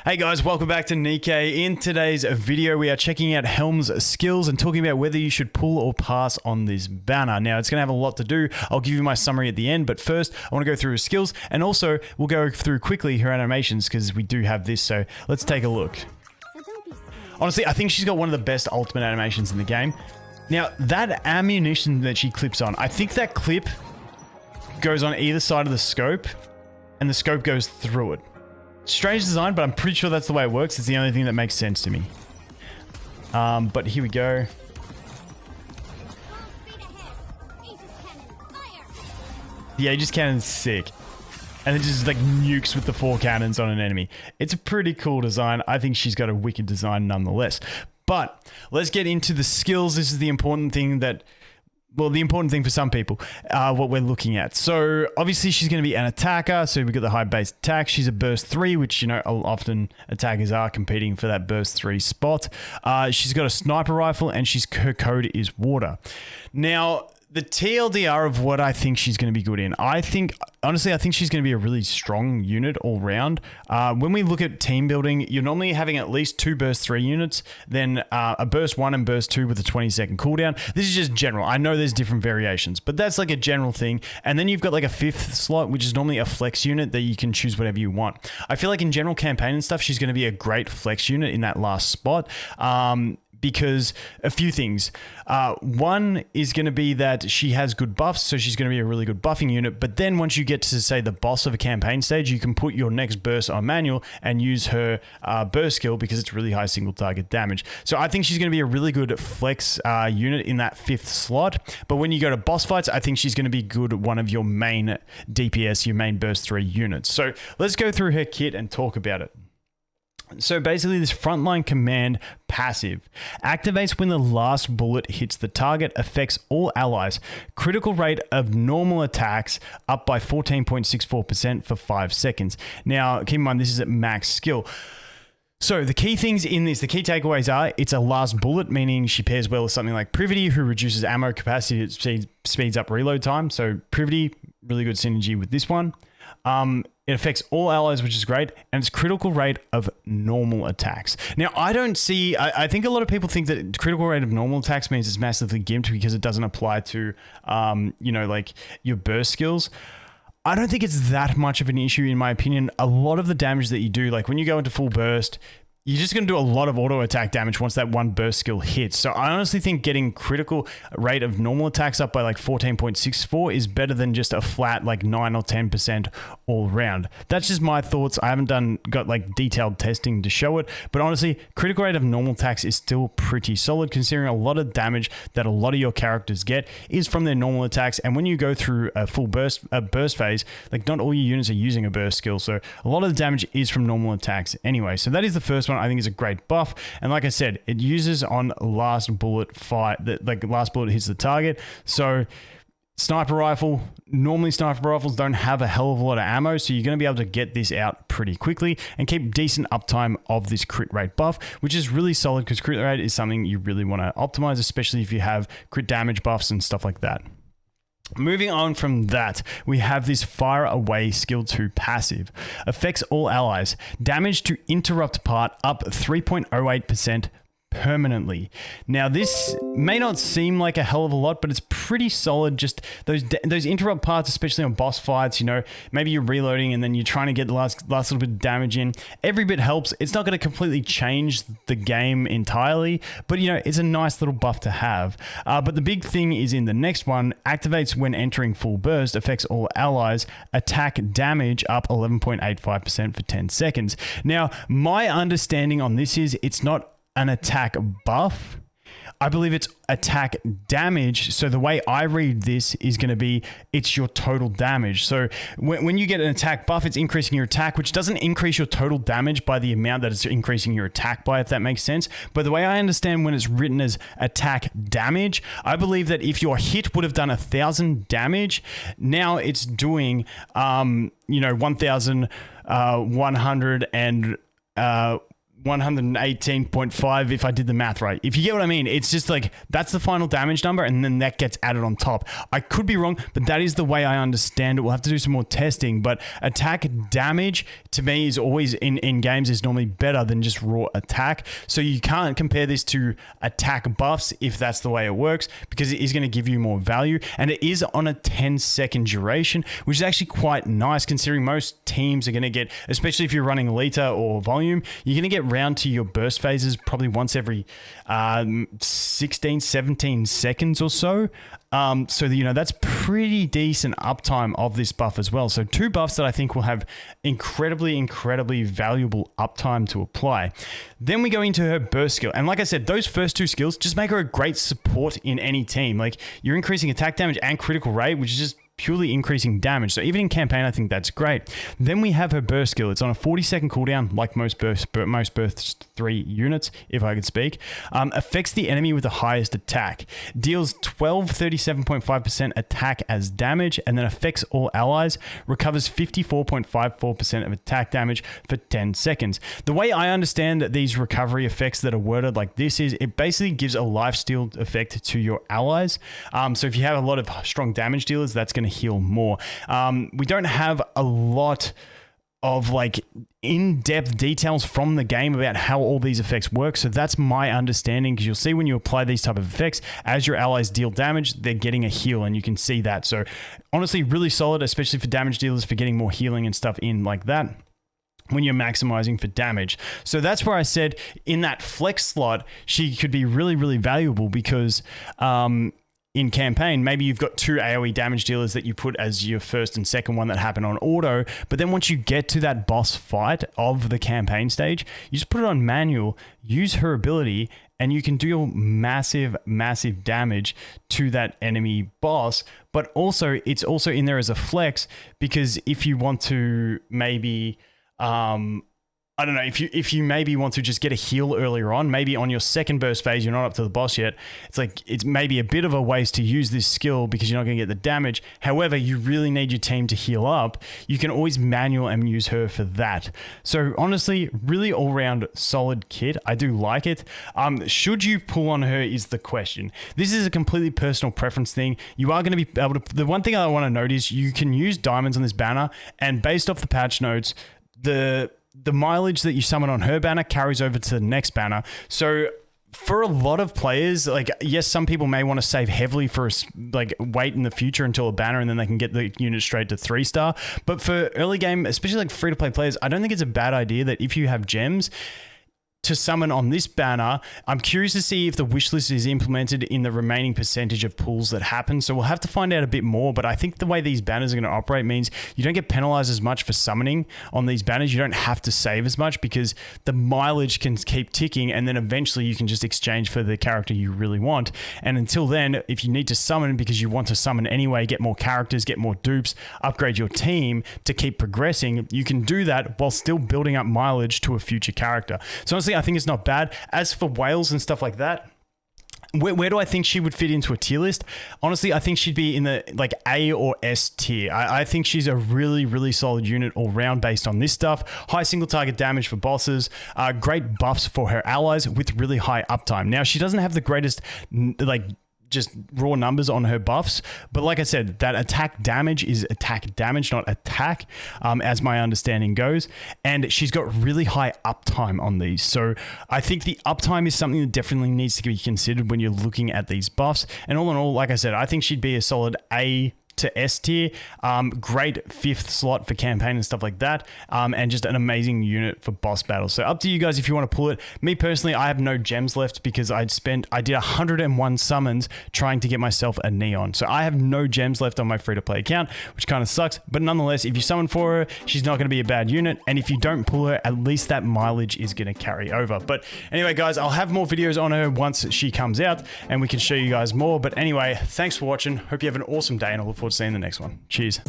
Hey guys, welcome back to NIKKE. In today's video, we are checking out Helm's skills and talking about whether you should pull or pass on this banner. Now, it's going to have a lot to do. I'll give you my summary at the end, but first, I want to go through her skills, and also, we'll go through quickly her animations, because we do have this, so let's take a look. Honestly, I think she's got one of the best ultimate animations in the game. Now, that ammunition that she clips on, I think that clip goes on either side of the scope, and the scope goes through it. Strange design, but I'm pretty sure that's the way it works. It's the only thing that makes sense to me. But here we go. The Aegis Cannon's sick. And it just like nukes with the 4 cannons on an enemy. It's a pretty cool design. I think she's got a wicked design nonetheless. But let's get into the skills. This is the important thing that... Well, the important thing for some people, what we're looking at. So, obviously, she's going to be an attacker. So, we've got the high base attack. She's a burst 3, which, you know, often attackers are competing for that burst 3 spot. She's got a sniper rifle, and her code is water. Now, the TLDR of what I think she's going to be good in. Honestly, I think she's going to be a really strong unit all round. When we look at team building, you're normally having at least 2 burst 3 units, then a burst 1 and burst 2 with a 20-second cooldown. This is just general. I know there's different variations, but that's like a general thing. And then you've got like a 5th slot, which is normally a flex unit that you can choose whatever you want. I feel like in general campaign and stuff, she's going to be a great flex unit in that last spot. Because a few things. One is going to be that she has good buffs, so she's going to be a really good buffing unit. But then once you get to, say, the boss of a campaign stage, you can put your next burst on manual and use her burst skill because it's really high single target damage. So I think she's going to be a really good flex unit in that 5th slot. But when you go to boss fights, I think she's going to be good one of your main DPS, your main burst 3 units. So let's go through her kit and talk about it. So basically this frontline command passive activates when the last bullet hits the target, affects all allies. Critical rate of normal attacks up by 14.64% for 5 seconds. Now keep in mind this is at max skill. So the key things in this, the key takeaways are it's a last bullet, meaning she pairs well with something like Privity, who reduces ammo capacity, it speeds up reload time. So Privity, really good synergy with this one. It affects all allies, which is great, and it's critical rate of normal attacks. Now, I think a lot of people think that critical rate of normal attacks means it's massively gimped because it doesn't apply to, you know, like your burst skills. I don't think it's that much of an issue, in my opinion. A lot of the damage that you do, like when you go into full burst, you're just going to do a lot of auto attack damage once that one burst skill hits. So I honestly think getting critical rate of normal attacks up by like 14.64 is better than just a flat like 9 or 10% all round. That's just my thoughts. I haven't got like detailed testing to show it, but honestly, critical rate of normal attacks is still pretty solid considering a lot of damage that a lot of your characters get is from their normal attacks. And when you go through a full burst phase, like not all your units are using a burst skill. So a lot of the damage is from normal attacks anyway. So that is the first one. I think is a great buff, and like I said, it uses on last bullet fight that like last bullet hits the target. So sniper rifle, normally sniper rifles don't have a hell of a lot of ammo, so you're going to be able to get this out pretty quickly and keep decent uptime of this crit rate buff, which is really solid because crit rate is something you really want to optimize, especially if you have crit damage buffs and stuff like that. Moving on from that, we have this Fire Away Skill 2 passive. Affects all allies. Damage to interrupt part up 3.08% permanently. Now this may not seem like a hell of a lot, but it's pretty solid. Just those interrupt parts, especially on boss fights, you know, maybe you're reloading and then you're trying to get the last little bit of damage in. Every bit helps. It's not going to completely change the game entirely, but you know, it's a nice little buff to have. But the big thing is in the next one, activates when entering full burst, affects all allies, attack damage up 11.85% for 10 seconds. Now, my understanding on this is it's not an attack buff. I believe it's attack damage. So the way I read this is going to be it's your total damage. So when you get an attack buff, it's increasing your attack, which doesn't increase your total damage by the amount that it's increasing your attack by, if that makes sense. But the way I understand when it's written as attack damage, I believe that if your hit would have done 1,000 damage, now it's doing, you know, 1,100 and 118.5 if I did the math right. If you get what I mean, it's just like that's the final damage number and then that gets added on top. I could be wrong, but that is the way I understand it. We'll have to do some more testing, but attack damage to me is always in games is normally better than just raw attack. So you can't compare this to attack buffs if that's the way it works, because it is going to give you more value, and it is on a 10-second duration, which is actually quite nice considering most teams are going to get, especially if you're running Lita or Volume, you're going to get round to your burst phases probably once every 16, 17 seconds or so. So, you know, that's pretty decent uptime of this buff as well. So 2 buffs that I think will have incredibly valuable uptime to apply. Then we go into her burst skill. And like I said, those first 2 skills just make her a great support in any team. Like, you're increasing attack damage and critical rate, which is just purely increasing damage. So even in campaign, I think that's great. Then we have her burst skill. It's on a 40-second cooldown, like most burst 3 units, if I could speak. Affects the enemy with the highest attack. Deals 37.5% attack as damage, and then affects all allies. Recovers 54.54% of attack damage for 10 seconds. The way I understand these recovery effects that are worded like this is it basically gives a lifesteal effect to your allies. So if you have a lot of strong damage dealers, that's going to heal more. We don't have a lot of like in-depth details from the game about how all these effects work, so that's my understanding, because you'll see when you apply these type of effects, as your allies deal damage, they're getting a heal, and you can see that. So honestly, really solid, especially for damage dealers, for getting more healing and stuff in like that when you're maximizing for damage. So that's where I said in that flex slot, she could be really valuable, because in campaign, maybe you've got 2 AoE damage dealers that you put as your first and second one that happen on auto, but then once you get to that boss fight of the campaign stage, you just put it on manual, use her ability, and you can do your massive damage to that enemy boss. But also, it's also in there as a flex, because if you want to maybe I don't know, if you maybe want to just get a heal earlier on, maybe on your second burst phase, you're not up to the boss yet. It's like, it's maybe a bit of a waste to use this skill because you're not going to get the damage. However, you really need your team to heal up. You can always manual and use her for that. So honestly, really all round solid kit. I do like it. Should you pull on her is the question. This is a completely personal preference thing. You are going to be able to, the one thing I want to note is you can use diamonds on this banner, and based off the patch notes, the mileage that you summon on her banner carries over to the next banner. So for a lot of players, like, yes, some people may want to save heavily for like wait in the future until a banner and then they can get the unit straight to 3-star. But for early game, especially like free to play players, I don't think it's a bad idea that if you have gems to summon on this banner. I'm curious to see if the wishlist is implemented in the remaining percentage of pulls that happen. So we'll have to find out a bit more, but I think the way these banners are going to operate means you don't get penalized as much for summoning on these banners. You don't have to save as much because the mileage can keep ticking, and then eventually you can just exchange for the character you really want. And until then, if you need to summon because you want to summon anyway, get more characters, get more dupes, upgrade your team to keep progressing, you can do that while still building up mileage to a future character. So honestly, I think it's not bad. As for whales and stuff like that, where do I think she would fit into a tier list? Honestly, I think she'd be in the like A or S tier. I think she's a really solid unit all round based on this stuff. High single target damage for bosses, great buffs for her allies with really high uptime. Now, she doesn't have the greatest like just raw numbers on her buffs, but like I said, that attack damage is attack damage, not attack, as my understanding goes, and she's got really high uptime on these. So I think the uptime is something that definitely needs to be considered when you're looking at these buffs. And all in all, like I said, I think she'd be a solid A to S tier. Great 5th slot for campaign and stuff like that, and just an amazing unit for boss battles. So up to you guys if you want to pull it. Me personally, I have no gems left because I did 101 summons trying to get myself a neon, so I have no gems left on my free-to-play account, which kind of sucks. But nonetheless, if you summon for her, she's not going to be a bad unit, and if you don't pull her, at least that mileage is going to carry over. But anyway, guys, I'll have more videos on her once she comes out and we can show you guys more. But anyway, thanks for watching. Hope you have an awesome day, and I look forward to seeing the next one. Cheers.